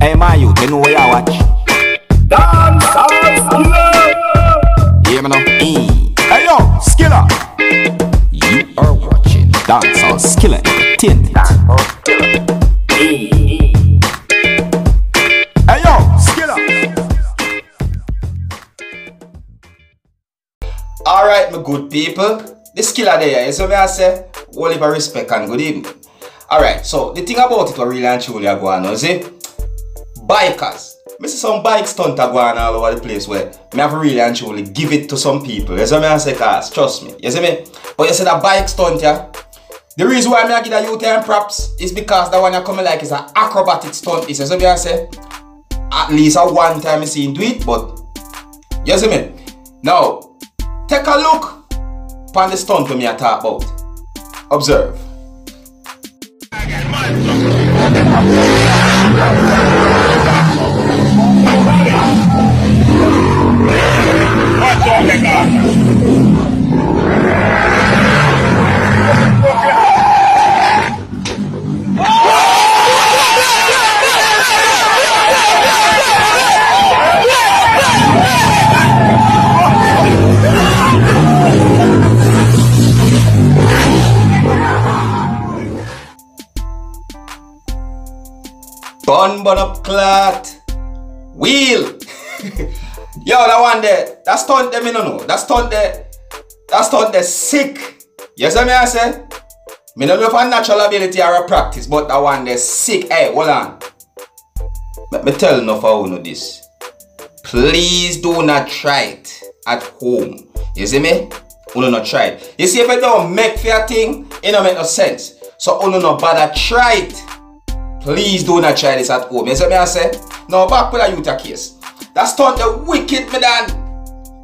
Hey, my youth, you know what you watch? Dancehallskilla. Hear me now? Hey, yo, Skilla. You are watching Dancehallskilla Entertainment. Hey, yo, Skilla. Alright, my good people. The Skilla there, you see what I say? All of respect and good evening. Alright, so the thing about it was really and truly I go on, you see? Bikers. I see some bike stunt go on all over the place where I have to really and truly give it to some people. You see what I say, cause trust me. You see me? But you see that bike stunt, yeah? The reason why I give the youth and props is because the one I come like is an acrobatic stunt. You see what I say? At least a one time I see him do it, but you see me? Now, take a look upon the stunt me I talk about. Observe. Bun up clot. Wheel. Yo, that one there. That stunt there, me no know. That stunt there sick. You see me I say? Me no know if a natural ability or a practice, but that one there sick. Hey, hold on. Let me tell enough of you this. Please do not try it at home. You see me? You not try it. You see, if it don't make for your thing, it don't make no sense. So you no bother try it. Please do not try this at home. You see me I say? Now back to the youth case. That stunt the wicked, me dan.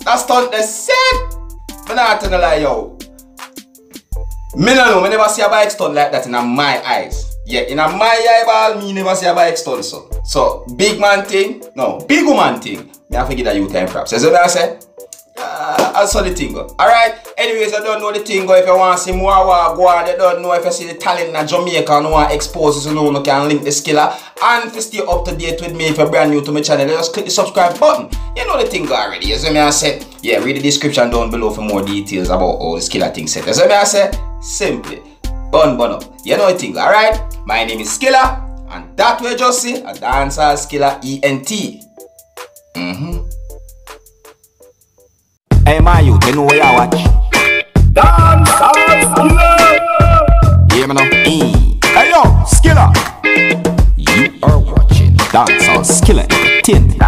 That stunt the sick. Me not tell you lie, yo. Me no know, me never see a bike stunt like that in my eyes. Yeah, in my eyeball, me never see a bike stunt so. So, big man thing, no, big woman thing. Me have to give the youth time props. You see what I say? I saw the thing go. Alright, anyways, I don't know the thing go. If you want to see more go on, you don't know if you see the talent in Jamaica and you want to expose it, you can link the Skilla. And if you stay up to date with me, if you're brand new to my channel, just click the subscribe button. You know the thing go already. You see me I say? Yeah, read the description down below for more details about all the Skilla thing set. You see me I say? Simply, bun up. You know the thing go, alright? My name is Skilla, and that way just see a Dancehallskilla ENT. Hey, my youth, you know what you watch? Dancehallskilla. Hear me now? Hey, yo, Skilla. You are watching Dancehallskilla Entertainment.